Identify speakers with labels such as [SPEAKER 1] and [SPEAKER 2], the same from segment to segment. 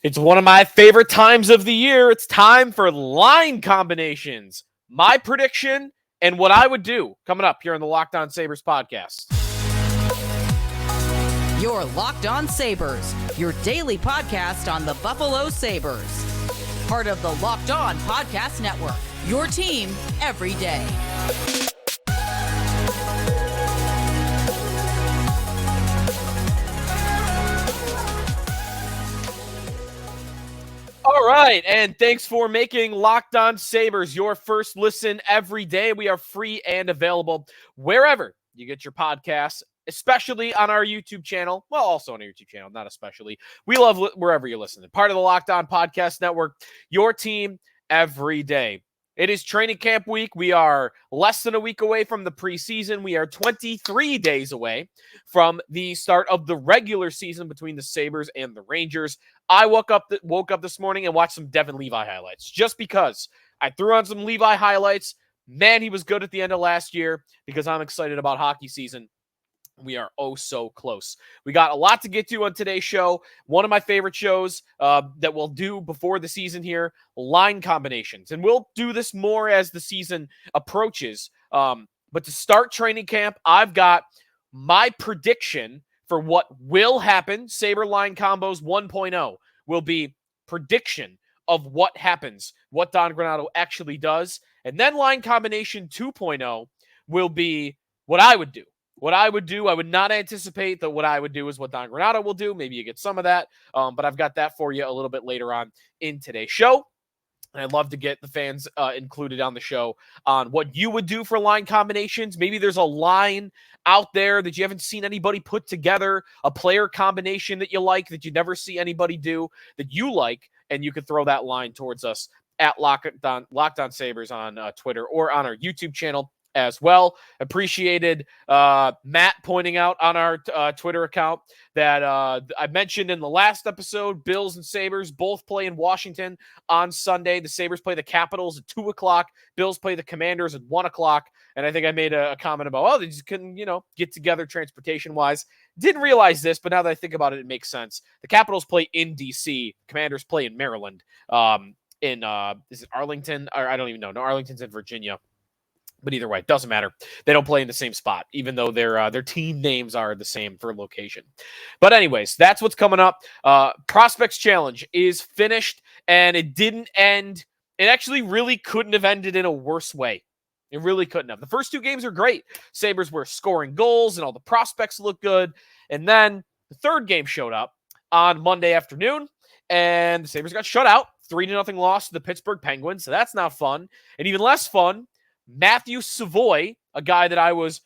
[SPEAKER 1] It's one of my favorite times of the year. It's time for line combinations. My prediction and what I would do coming up here on the Locked On Sabres podcast.
[SPEAKER 2] Your Locked On Sabres, your daily podcast on the Buffalo Sabres. Part of the Locked On Podcast Network, your team every day.
[SPEAKER 1] All right, and thanks for making Locked On Sabres your first listen every day. We are free and available wherever you get your podcasts, especially on our YouTube channel. Well, also on our YouTube channel, not especially. We love wherever you're listening. Part of the Locked On Podcast Network, your team every day. It is training camp week. We are less than a week away from the preseason. We are 23 days away from the start of the regular season between the Sabres and the Rangers. I woke up this morning and watched some Devin Levi highlights just because I threw on some Levi highlights. Man, he was good at the end of last year because I'm excited about hockey season. We are oh so close. We got a lot to get to on today's show. One of my favorite shows that we'll do before the season here, line combinations. And we'll do this more as the season approaches. But to start training camp, I've got my prediction for what will happen. Sabre line combos 1.0 will be prediction of what happens, what Don Granato actually does. And then line combination 2.0 will be what I would do. What I would do, I would not anticipate that what I would do is what Don Granato will do. Maybe you get some of that, but I've got that for you a little bit later on in today's show. And I'd love to get the fans included on the show on what you would do for line combinations. Maybe there's a line out there that you haven't seen anybody put together, a player combination that you like, that you never see anybody do, that you like, and you could throw that line towards us at Locked On Sabres on Twitter or on our YouTube channel as well. Appreciated Matt pointing out on our Twitter account that I mentioned in the last episode, Bills and Sabres both play in Washington on Sunday. The Sabres play the Capitals at 2 o'clock. Bills play the Commanders at 1 o'clock. And I think I made a comment about, they just couldn't, get together transportation-wise. Didn't realize this, but now that I think about it, it makes sense. The Capitals play in D.C. Commanders play in Maryland. Is it Arlington? Or I don't even know. No, Arlington's in Virginia. But either way, it doesn't matter. They don't play in the same spot, even though their team names are the same for location. But anyways, that's what's coming up. Prospects Challenge is finished, and it didn't end. It actually really couldn't have ended in a worse way. It really couldn't have. The first two games are great. Sabres were scoring goals, and all the prospects looked good. And then the third game showed up on Monday afternoon, and the Sabres got shut out. 3-0 loss to the Pittsburgh Penguins, so that's not fun. And even less fun, Matthew Savoy, a guy that I was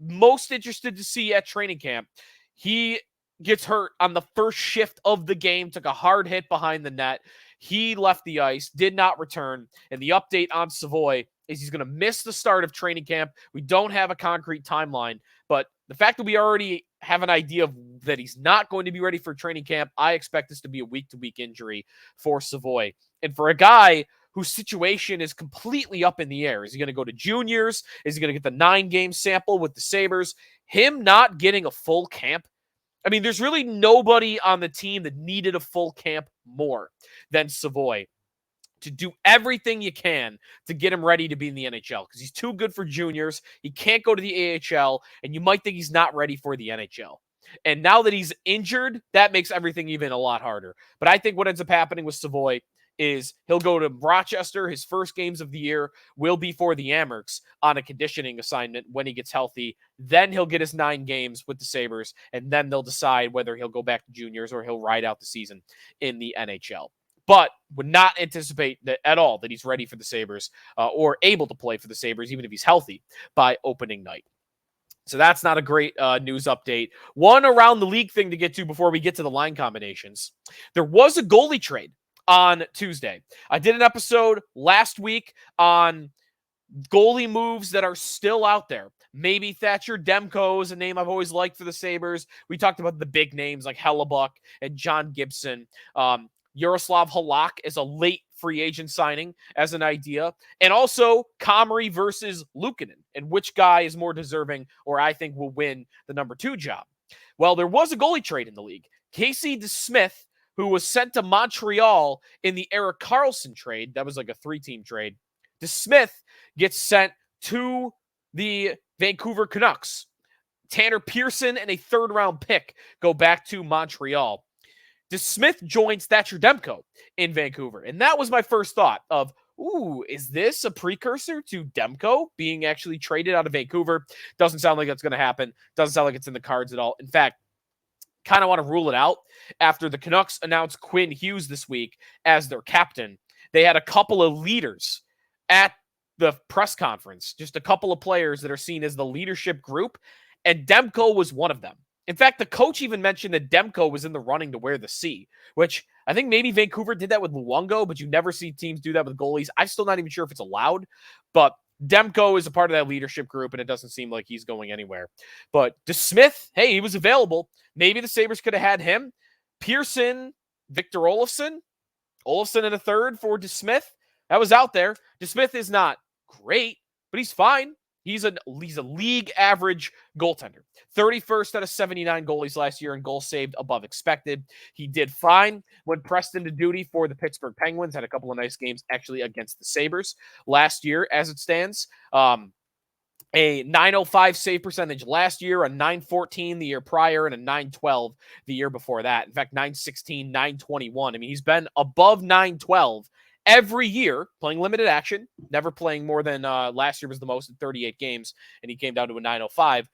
[SPEAKER 1] most interested to see at training camp, he gets hurt on the first shift of the game, took a hard hit behind the net. He left the ice, did not return. And the update on Savoy is he's going to miss the start of training camp. We don't have a concrete timeline, but the fact that we already have an idea of that he's not going to be ready for training camp, I expect this to be a week-to-week injury for Savoy. And for a guy whose situation is completely up in the air. Is he going to go to juniors? Is he going to get the 9-game sample with the Sabres? Him not getting a full camp. I mean, there's really nobody on the team that needed a full camp more than Savoy to do everything you can to get him ready to be in the NHL because he's too good for juniors. He can't go to the AHL, and you might think he's not ready for the NHL. And now that he's injured, that makes everything even a lot harder. But I think what ends up happening with Savoy is he'll go to Rochester. His first games of the year will be for the Amherst on a conditioning assignment when he gets healthy. Then he'll get his 9 games with the Sabres, and then they'll decide whether he'll go back to juniors or he'll ride out the season in the NHL. But would not anticipate that at all that he's ready for the Sabres or able to play for the Sabres, even if he's healthy, by opening night. So that's not a great news update. One around the league thing to get to before we get to the line combinations. There was a goalie trade on Tuesday. I did an episode last week on goalie moves that are still out there. Maybe Thatcher Demko is a name I've always liked for the Sabres. We talked about the big names like Hellebuck and John Gibson. Yaroslav Halak is a late free agent signing as an idea. And also Comrie versus Luukkonen, and which guy is more deserving or I think will win the number 2 job. Well, there was a goalie trade in the league. Casey DeSmith who was sent to Montreal in the Erik Karlsson trade. That was like a 3-team trade. DeSmith gets sent to the Vancouver Canucks. Tanner Pearson and a 3rd-round pick go back to Montreal. DeSmith joins Thatcher Demko in Vancouver. And that was my first thought of, ooh, is this a precursor to Demko being actually traded out of Vancouver? Doesn't sound like that's going to happen. Doesn't sound like it's in the cards at all. In fact, kind of want to rule it out. After the Canucks announced Quinn Hughes this week as their captain, they had a couple of leaders at the press conference, just a couple of players that are seen as the leadership group, and Demko was one of them. In fact, the coach even mentioned that Demko was in the running to wear the C, which I think maybe Vancouver did that with Luongo, but you never see teams do that with goalies. I'm still not even sure if it's allowed, but Demko is a part of that leadership group, and it doesn't seem like he's going anywhere. But DeSmith, hey, he was available. Maybe the Sabres could have had him. Pearson, Victor Olofsson in a 3rd for DeSmith. That was out there. DeSmith is not great, but he's fine. He's a league average goaltender. 31st out of 79 goalies last year and goals saved above expected. He did fine when pressed into duty for the Pittsburgh Penguins. Had a couple of nice games actually against the Sabres last year as it stands. A 905 save percentage last year, a 914 the year prior, and a 912 the year before that. In fact, 916, 921. I mean, he's been above 912 every year, playing limited action, never playing more than last year was the most in 38 games, and he came down to a 905.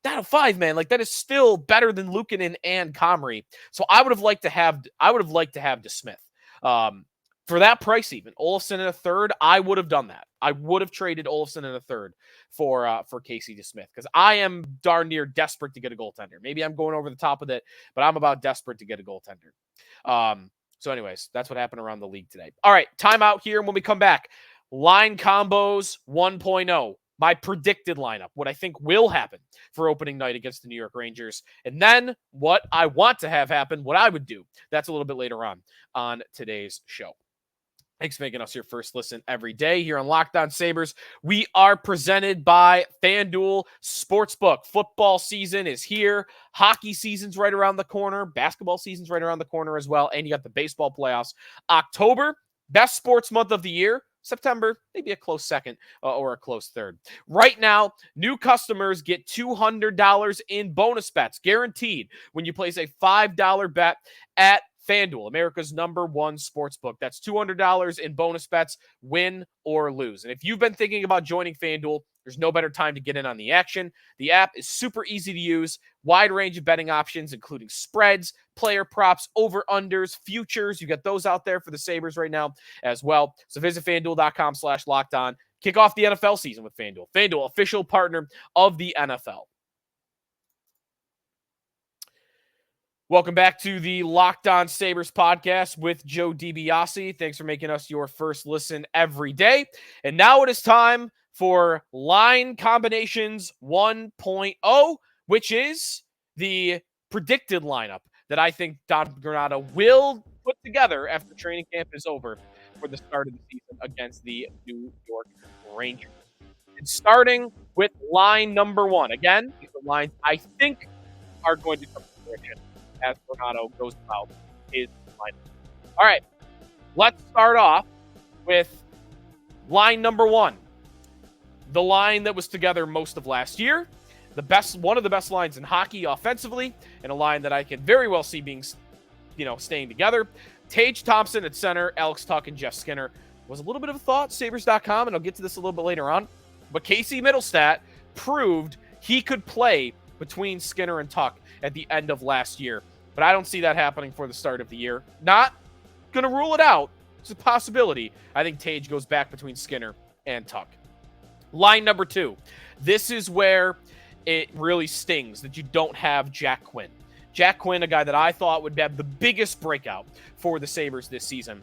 [SPEAKER 1] 905, man, like that is still better than Luukkonen and Comrie. So I would have liked to have DeSmith. For that price, even Olofsson in a 3rd, I would have done that. I would have traded Olofsson in a 3rd for Casey DeSmith because I am darn near desperate to get a goaltender. Maybe I'm going over the top of it, but I'm about desperate to get a goaltender. So anyways, that's what happened around the league today. All right, timeout here. And when we come back, line combos 1.0, my predicted lineup, what I think will happen for opening night against the New York Rangers. And then what I want to have happen, what I would do. That's a little bit later on today's show. Thanks for making us your first listen every day here on Locked On Sabres. We are presented by FanDuel Sportsbook. Football season is here. Hockey season's right around the corner. Basketball season's right around the corner as well. And you got the baseball playoffs. October, best sports month of the year. September, maybe a close second or a close third. Right now, new customers get $200 in bonus bets, guaranteed, when you place a $5 bet at FanDuel, America's #1 sportsbook. That's $200 in bonus bets, win or lose. And if you've been thinking about joining FanDuel, there's no better time to get in on the action. The app is super easy to use, wide range of betting options, including spreads, player props, over-unders, futures. You got those out there for the Sabres right now as well. So visit FanDuel.com/lockedon. Kick off the NFL season with FanDuel. FanDuel, official partner of the NFL. Welcome back to the Locked On Sabres podcast with Joe DiBiase. Thanks for making us your first listen every day. And now it is time for Line Combinations 1.0, which is the predicted lineup that I think Don Granato will put together after training camp is over for the start of the season against the New York Rangers. And starting with line number 1. Again, these are lines I think are going to come to fruition as Granato goes about his lineup. All right, let's start off with line number 1. The line that was together most of last year, one of the best lines in hockey offensively, and a line that I can very well see being, staying together. Tage Thompson at center, Alex Tuch and Jeff Skinner was a little bit of a thought, Sabres.com, and I'll get to this a little bit later on. But Casey Mittelstadt proved he could play between Skinner and Tuch at the end of last year. But I don't see that happening for the start of the year. Not going to rule it out. It's a possibility. I think Tage goes back between Skinner and Tuch. Line number 2. This is where it really stings that you don't have Jack Quinn. Jack Quinn, a guy that I thought would have the biggest breakout for the Sabres this season.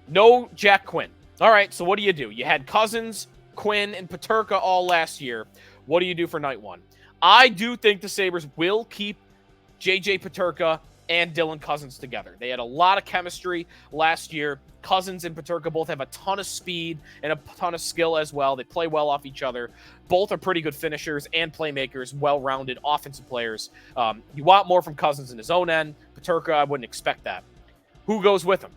[SPEAKER 1] No Jack Quinn. All right, so what do? You had Cozens, Quinn, and Peterka all last year. What do you do for night 1? I do think the Sabres will keep J.J. Peterka and Dylan Cozens together. They had a lot of chemistry last year. Cozens and Peterka both have a ton of speed and a ton of skill as well. They play well off each other. Both are pretty good finishers and playmakers, well-rounded offensive players. You want more from Cozens in his own end. Peterka, I wouldn't expect that. Who goes with him?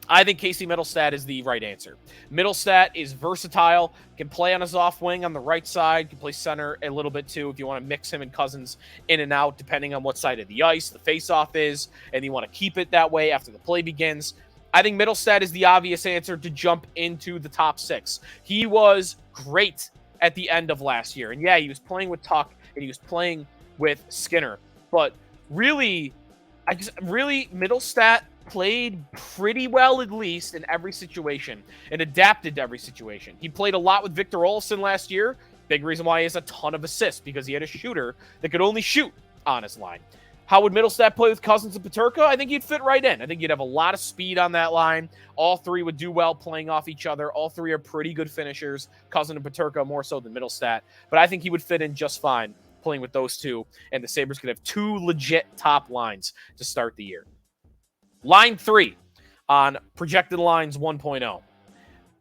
[SPEAKER 1] I think Casey Mittelstadt is the right answer. Mittelstadt is versatile, can play on his off wing on the right side, can play center a little bit too if you want to mix him and Cozens in and out, depending on what side of the ice the faceoff is, and you want to keep it that way after the play begins. I think Mittelstadt is the obvious answer to jump into the top 6. He was great at the end of last year. And yeah, he was playing with Tuck and he was playing with Skinner. But really, Mittelstadt played pretty well, at least in every situation, and adapted to every situation. He played a lot with Victor Olofsson last year. Big reason why he has a ton of assists, because he had a shooter that could only shoot on his line. How would Mittelstadt play with Cozens and Peterka? I think he'd fit right in. I think you'd have a lot of speed on that line. All three would do well playing off each other. All three are pretty good finishers. Cozens and Peterka more so than Mittelstadt. But I think he would fit in just fine playing with those two, and the Sabres could have 2 legit top lines to start the year. Line 3 on Projected Lines 1.0.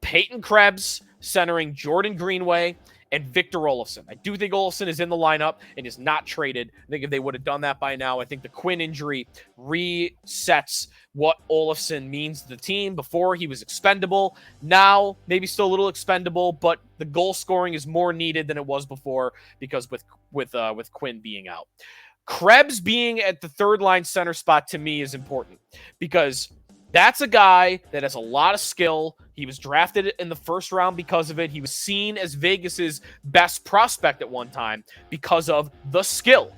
[SPEAKER 1] Peyton Krebs centering Jordan Greenway and Victor Olofsson. I do think Olofsson is in the lineup and is not traded. I think if they would have done that by now, I think the Quinn injury resets what Olofsson means to the team. Before, he was expendable. Now, maybe still a little expendable, but the goal scoring is more needed than it was before because with Quinn being out. Krebs being at the third line center spot to me is important because that's a guy that has a lot of skill. He was drafted in the first round because of it. He was seen as Vegas's best prospect at one time because of the skill.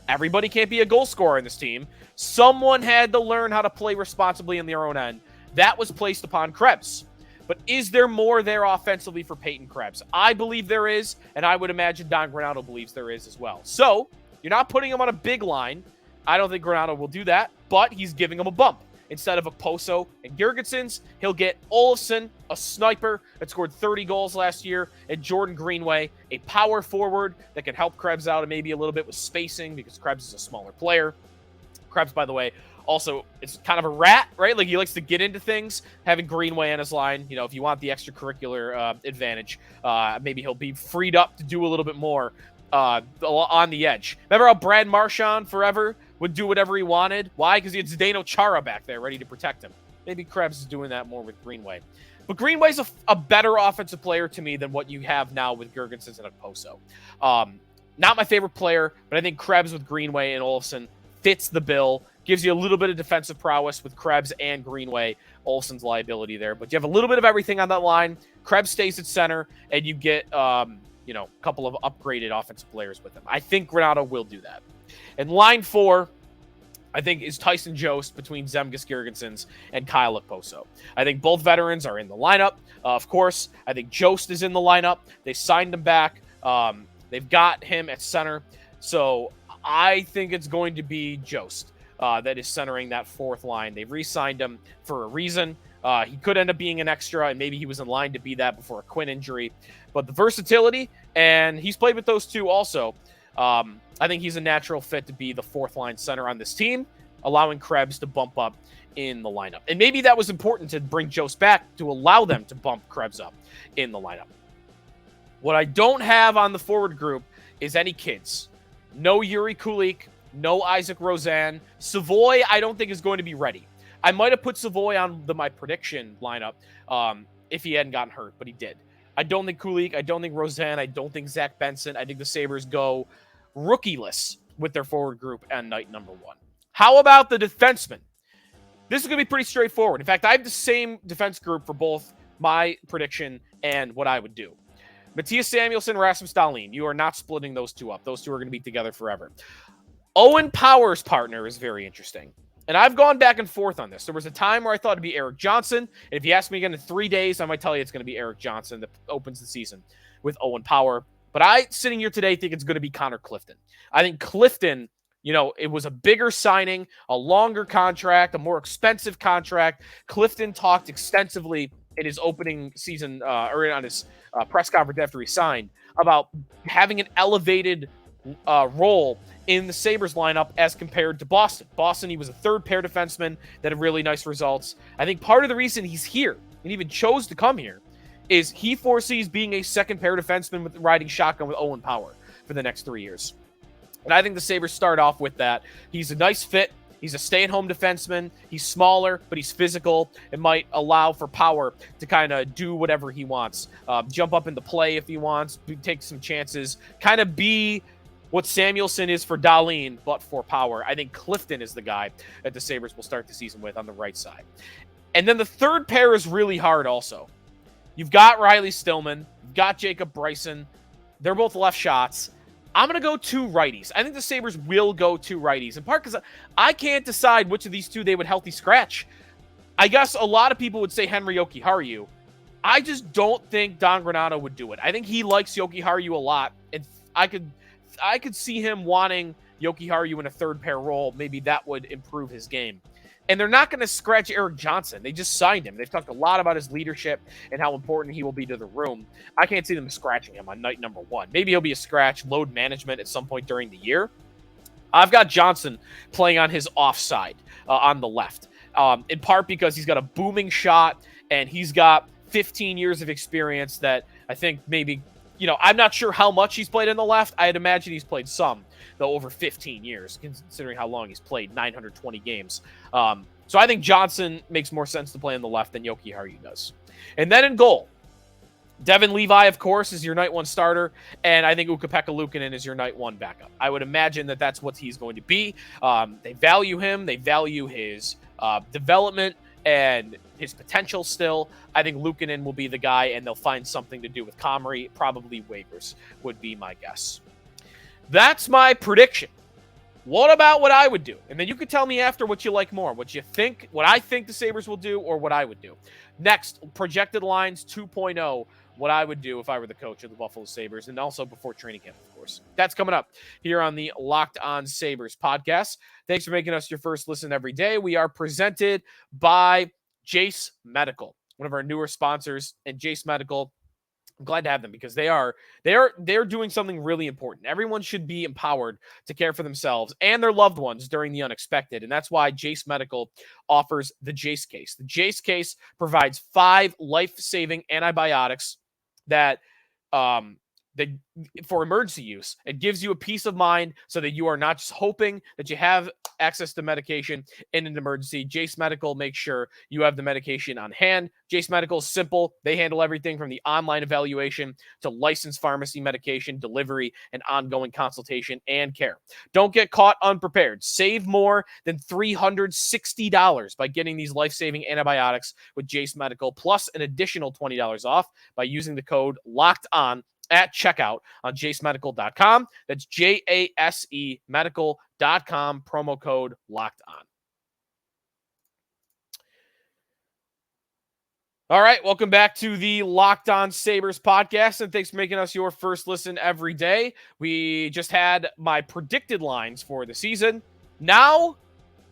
[SPEAKER 1] Everybody can't be a goal scorer in this team. Someone had to learn how to play responsibly in their own end. That was placed upon Krebs. But is there more there offensively for Peyton Krebs? I believe there is, and I would imagine Don Granato believes there is as well. So, you're not putting him on a big line. I don't think Granato will do that, but he's giving him a bump. Instead of Okposo and Girgensons, he'll get Olofsson, a sniper that scored 30 goals last year, and Jordan Greenway, a power forward that can help Krebs out and maybe a little bit with spacing because Krebs is a smaller player. Krebs, by the way, also is kind of a rat, right? Like he likes to get into things. Having Greenway on his line, you know, if you want the extracurricular advantage, maybe he'll be freed up to do a little bit more on the edge. Remember how Brad Marchand forever would do whatever he wanted? Why? Because he had Zdeno Chara back there ready to protect him. Maybe Krebs is doing that more with Greenway. But Greenway's a better offensive player to me than what you have now with Girgensons and Okposo. Not my favorite player, but I think Krebs with Greenway and Olofsson fits the bill. Gives you a little bit of defensive prowess with Krebs and Greenway. Olofsson's liability there. But you have a little bit of everything on that line. Krebs stays at center, and you get a couple of upgraded offensive players with him. I think Granato will do that. And line 4, I think, is Tyson Jost between Zemgus Girgensons and Kyle Okposo. I think both veterans are in the lineup. Of course, I think Jost is in the lineup. They signed him back. They've got him at center. So I think it's going to be Jost that is centering that 4th line. They've re-signed him for a reason. He could end up being an extra, and maybe he was in line to be that before a Quinn injury. But the versatility, and he's played with those two also, I think he's a natural fit to be the 4th line center on this team, allowing Krebs to bump up in the lineup. And maybe that was important to bring Jost back to allow them to bump Krebs up in the lineup. What I don't have on the forward group is any kids. No Jiri Kulich, no Isaac Rozan. Savoy, I don't think is going to be ready. I might have put Savoy on my prediction lineup if he hadn't gotten hurt, but he did. I don't think Kulich, I don't think Rozan, I don't think Zach Benson. I think the Sabres go rookieless with their forward group and night number 1. How about the defensemen? This is going to be pretty straightforward. In fact, I have the same defense group for both my prediction and what I would do. Matthias Samuelsson, Rasmus Dahlin. You are not splitting those two up. Those two are going to be together forever. Owen Power's partner is very interesting. And I've gone back and forth on this. There was a time where I thought it'd be Eric Johnson. And if you ask me again in 3 days, I might tell you it's going to be Eric Johnson that opens the season with Owen Power. But I, sitting here today, think it's going to be Connor Clifton. I think Clifton, it was a bigger signing, a longer contract, a more expensive contract. Clifton talked extensively in his opening season, or on his press conference after he signed, about having an elevated role in the Sabres lineup as compared to Boston. Boston, he was a 3rd pair defenseman that had really nice results. I think part of the reason he's here and even chose to come here is he foresees being a 2nd pair defenseman with riding shotgun with Owen Power for the next 3 years. And I think the Sabres start off with that. He's a nice fit. He's a stay-at-home defenseman. He's smaller, but he's physical. It might allow for power to kind of do whatever he wants. Jump up into play if he wants, take some chances, kind of be what Samuelsson is for Dahlin, but for power. I think Clifton is the guy that the Sabres will start the season with on the right side. And then the third pair is really hard also. You've got Riley Stillman. You've got Jacob Bryson. They're both left shots. I'm going to go 2 righties. I think the Sabres will go 2 righties, in part because I can't decide which of these 2 they would healthy scratch. I guess a lot of people would say Henry Jokiharju. I just don't think Don Granato would do it. I think he likes Jokiharju a lot, and I could see him wanting Jokiharju in a third pair role. Maybe that would improve his game. And they're not going to scratch Eric Johnson. They just signed him. They've talked a lot about his leadership and how important he will be to the room. I can't see them scratching him on night number 1. Maybe he'll be a scratch, load management at some point during the year. I've got Johnson playing on his offside on the left, in part because he's got a booming shot and he's got 15 years of experience that I think maybe, I'm not sure how much he's played in the left. I'd imagine he's played some, though, over 15 years, considering how long he's played, 920 games. So I think Johnson makes more sense to play on the left than Jokiharju does. And then in goal, Devin Levi, of course, is your night 1 starter, and I think Ukko-Pekka Luukkonen is your night 1 backup. I would imagine that that's what he's going to be. They value him. They value his development and his potential still. I think Luukkonen will be the guy, and they'll find something to do with Comrie. Probably waivers would be my guess. That's my prediction. What about what I would do? And then you could tell me after what you like more, what you think, what I think the Sabres will do, or what I would do. Next, projected lines 2.0, what I would do if I were the coach of the Buffalo Sabres, and also before training camp, of course. That's coming up here on the Locked On Sabres podcast. Thanks for making us your first listen every day. We are presented by Jace Medical, one of our newer sponsors, and Jace Medical, I'm glad to have them because they're doing something really important. Everyone should be empowered to care for themselves and their loved ones during the unexpected. And that's why Jace Medical offers the Jace case. The Jace case provides 5 life-saving antibiotics that for emergency use. It gives you a peace of mind so that you are not just hoping that you have access to medication in an emergency. Jace Medical makes sure you have the medication on hand. Jace Medical is simple. They handle everything from the online evaluation to licensed pharmacy medication, delivery, and ongoing consultation and care. Don't get caught unprepared. Save more than $360 by getting these life-saving antibiotics with Jace Medical, plus an additional $20 off by using the code LOCKEDON at checkout on jasemedical.com. That's JASE medical.com, promo code locked on. All right, welcome back to the Locked On Sabres podcast, and thanks for making us your first listen every day. We just had my predicted lines for the season. Now,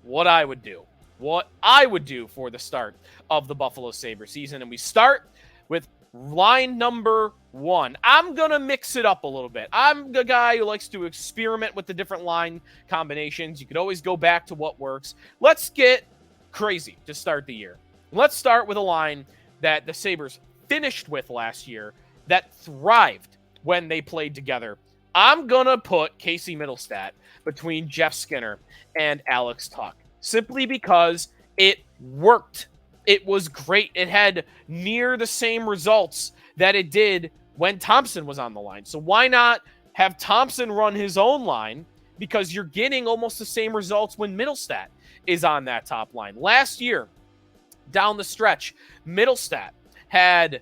[SPEAKER 1] what I would do for the start of the Buffalo Sabres season, and we start with line number 1. I'm going to mix it up a little bit. I'm the guy who likes to experiment with the different line combinations. You could always go back to what works. Let's get crazy to start the year. Let's start with a line that the Sabres finished with last year that thrived when they played together. I'm going to put Casey Mittelstadt between Jeff Skinner and Alex Tuch, simply because it worked. It was great. It had near the same results that it did when Thompson was on the line. So why not have Thompson run his own line? Because you're getting almost the same results when Mittelstadt is on that top line. Last year, down the stretch, Mittelstadt had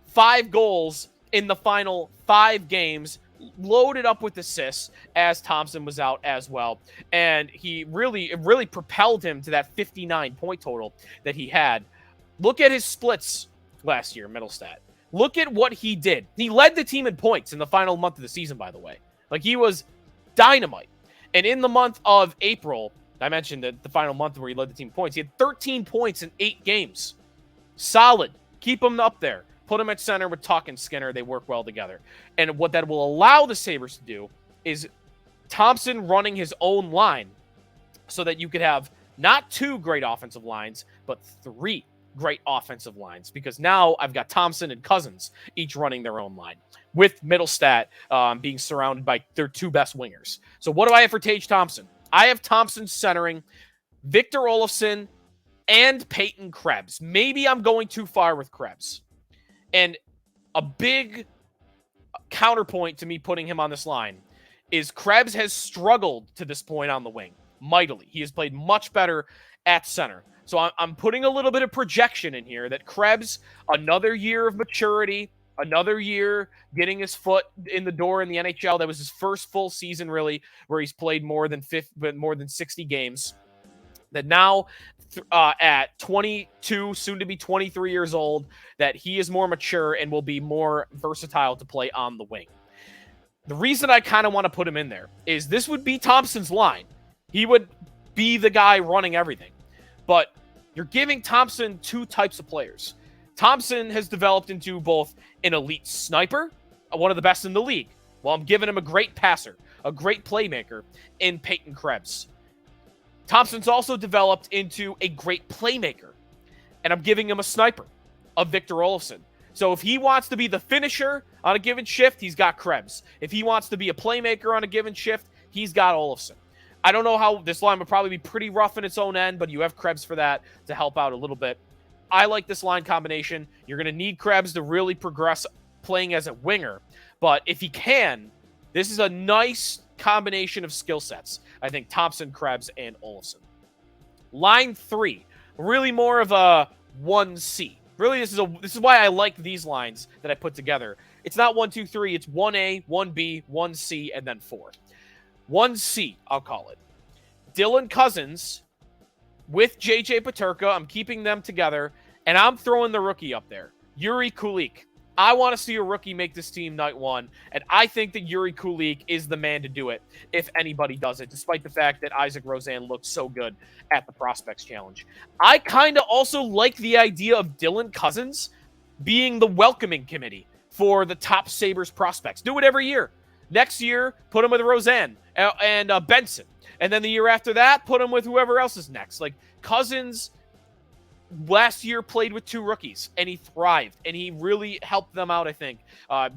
[SPEAKER 1] 5 goals in the final 5 games, loaded up with assists as Thompson was out as well. And it really propelled him to that 59 point total that he had. Look at his splits last year, Mittelstadt. Look at what he did. He led the team in points in the final month of the season, by the way. Like, he was dynamite. And in the month of April, I mentioned that the final month where he led the team in points, he had 13 points in 8 games. Solid. Keep him up there. Put him at center with Tuch and Skinner. They work well together. And what that will allow the Sabres to do is Thompson running his own line so that you could have not 2 great offensive lines, but 3 great offensive lines, because now I've got Thompson and Cozens each running their own line, with Mittelstadt being surrounded by their 2 best wingers. So what do I have for Tage Thompson? I have Thompson centering Victor Olofsson and Peyton Krebs. Maybe I'm going too far with Krebs. And a big counterpoint to me putting him on this line is Krebs has struggled to this point on the wing mightily. He has played much better at center. So I'm putting a little bit of projection in here that Krebs, another year of maturity, another year getting his foot in the door in the NHL. That was his first full season, really, where he's played more than 60 games. That now at 22, soon to be 23 years old, that he is more mature and will be more versatile to play on the wing. The reason I kind of want to put him in there is this would be Thompson's line. He would be the guy running everything. But you're giving Thompson two types of players. Thompson has developed into both an elite sniper, one of the best in the league. Well, I'm giving him a great passer, a great playmaker in Peyton Krebs. Thompson's also developed into a great playmaker, and I'm giving him a sniper of Victor Olofsson. So if he wants to be the finisher on a given shift, he's got Krebs. If he wants to be a playmaker on a given shift, he's got Olofsson. I don't know how this line would probably be pretty rough in its own end, but you have Krebs for that to help out a little bit. I like this line combination. You're going to need Krebs to really progress playing as a winger, but if he can, this is a nice combination of skill sets. I think Thompson, Krebs, and Olofsson. Line 3, really more of a 1C. Really, this is why I like these lines that I put together. It's not 1, 2, 3. It's 1A, 1B, 1C, and then 4. 1C, I'll call it. Dylan Cozens with JJ Peterka. I'm keeping them together, and I'm throwing the rookie up there, Jiri Kulich. I want to see a rookie make this team night one, and I think that Jiri Kulich is the man to do it if anybody does it, despite the fact that Isaac Rozan looked so good at the Prospects Challenge. I kind of also like the idea of Dylan Cozens being the welcoming committee for the top Sabres prospects. Do it every year. Next year, put him with Rozan and Benson. And then the year after that, put him with whoever else is next. Like, Cozens last year played with 2 rookies, and he thrived, and he really helped them out, I think,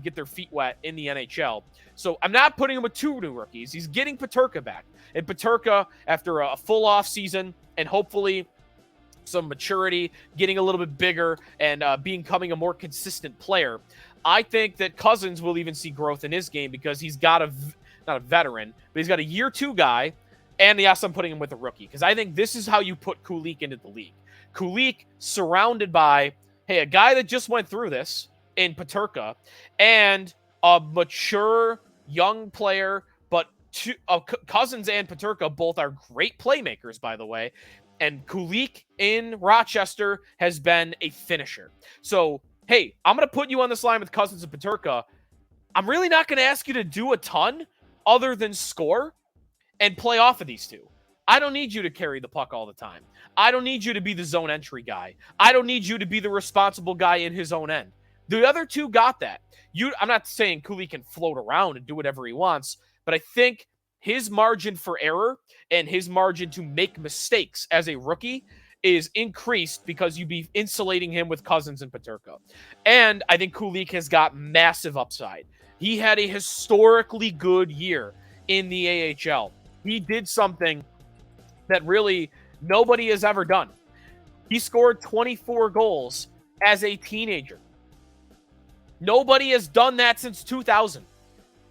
[SPEAKER 1] get their feet wet in the NHL. So I'm not putting him with 2 new rookies. He's getting Peterka back. And Peterka, after a full off season and hopefully some maturity, getting a little bit bigger and becoming a more consistent player, I think that Cozens will even see growth in his game because he's got not a veteran, but he's got a year 2 guy. And yes, I'm putting him with a rookie because I think this is how you put Kulich into the league. Kulich surrounded by, a guy that just went through this in Peterka and a mature young player, but Cozens and Peterka both are great playmakers, by the way. And Kulich in Rochester has been a finisher. So, I'm going to put you on this line with Cozens and Peterka. I'm really not going to ask you to do a ton other than score and play off of these two. I don't need you to carry the puck all the time. I don't need you to be the zone entry guy. I don't need you to be the responsible guy in his own end. The other two got that. I'm not saying Kulich can float around and do whatever he wants, but I think his margin for error and his margin to make mistakes as a rookie is increased because you'd be insulating him with Cozens and Peterka. And I think Kulich has got massive upside. He had a historically good year in the AHL. He did something that really nobody has ever done. He scored 24 goals as a teenager. Nobody has done that since 2000.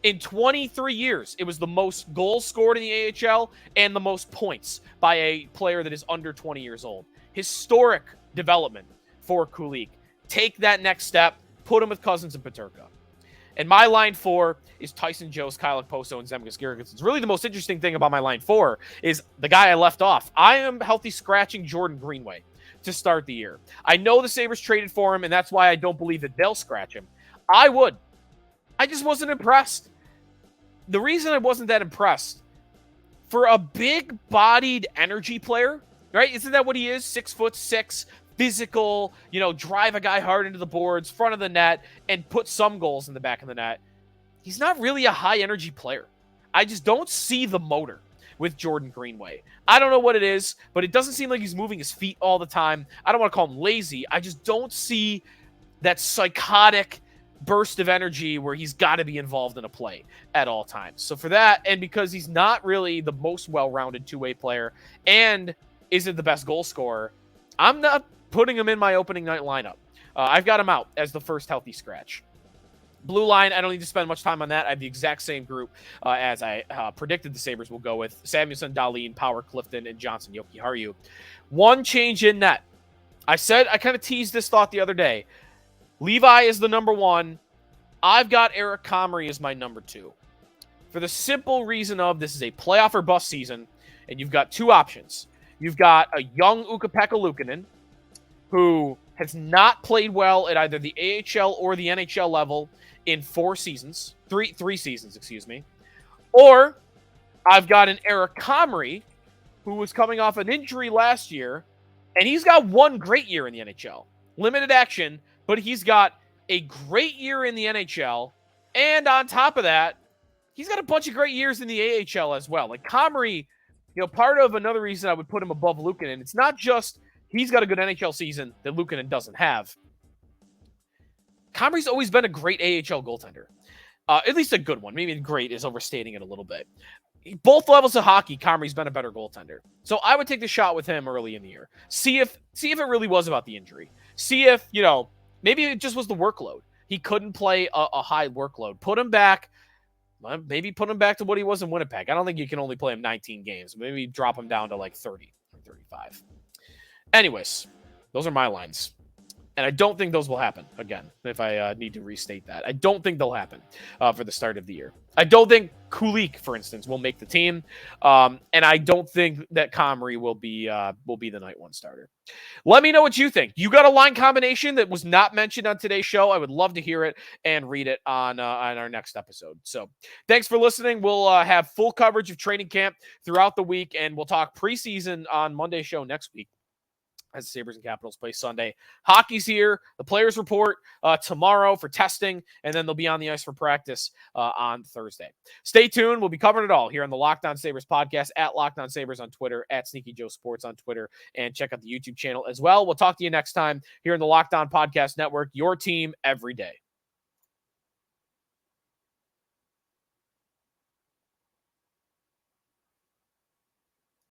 [SPEAKER 1] In 23 years, it was the most goals scored in the AHL and the most points by a player that is under 20 years old. Historic development for Kulich. Take that next step, put him with Cozens and Peterka. And my line 4 is Tyson Jost, Kyle Okposo, and Zemgus Girgensons. Really the most interesting thing about my line 4 is the guy I left off. I am healthy scratching Jordan Greenway to start the year. I know the Sabres traded for him, and that's why I don't believe that they'll scratch him. I would. I just wasn't impressed. The reason I wasn't that impressed, for a big-bodied energy player, right? Isn't that what he is? 6'6", physical, drive a guy hard into the boards, front of the net, and put some goals in the back of the net. He's not really a high-energy player. I just don't see the motor with Jordan Greenway. I don't know what it is, but it doesn't seem like he's moving his feet all the time. I don't want to call him lazy. I just don't see that psychotic burst of energy where he's got to be involved in a play at all times. So for that, and because he's not really the most well-rounded two-way player, and isn't the best goal scorer, I'm not putting him in my opening night lineup. I've got him out as the first healthy scratch. Blue line, I don't need to spend much time on that. I have the exact same group as I predicted the Sabres will go with: Samuelson, Dahlin, Power, Clifton, and Johnson, Jokiharju. One change in net. I kind of teased this thought the other day. Levi is the number one. I've got Eric Comrie as my number two. For the simple reason of this is a playoff or bust season, and you've got two options. You've got a young Ukko-Pekka Luukkonen, who has not played well at either the AHL or the NHL level in three seasons, excuse me. Or I've got an Eric Comrie, who was coming off an injury last year, and he's got one great year in the NHL. Limited action, but he's got a great year in the NHL, and on top of that, he's got a bunch of great years in the AHL as well. Like Comrie, part of another reason I would put him above Luukkonen, it's not just he's got a good NHL season that Luukkonen doesn't have. Comrie's always been a great AHL goaltender. At least a good one. Maybe great is overstating it a little bit. Both levels of hockey, Comrie's been a better goaltender. So I would take the shot with him early in the year. See if it really was about the injury. See if, maybe it just was the workload. He couldn't play a high workload. Put him back. Maybe put him back to what he was in Winnipeg. I don't think you can only play him 19 games. Maybe drop him down to like 30 or 35. Anyways, those are my lines. And I don't think those will happen, again, if I need to restate that. I don't think they'll happen for the start of the year. I don't think Kulich, for instance, will make the team. And I don't think that Comrie will be the night one starter. Let me know what you think. You got a line combination that was not mentioned on today's show. I would love to hear it and read it on our next episode. So thanks for listening. We'll have full coverage of training camp throughout the week, and we'll talk preseason on Monday's show next week, as the Sabres and Capitals play Sunday. Hockey's here. The players report tomorrow for testing, and then they'll be on the ice for practice on Thursday. Stay tuned. We'll be covering it all here on the Locked On Sabres podcast, at Locked On Sabres on Twitter, at Sneaky Joe Sports on Twitter, and check out the YouTube channel as well. We'll talk to you next time here in the Locked On Podcast Network, your team every day.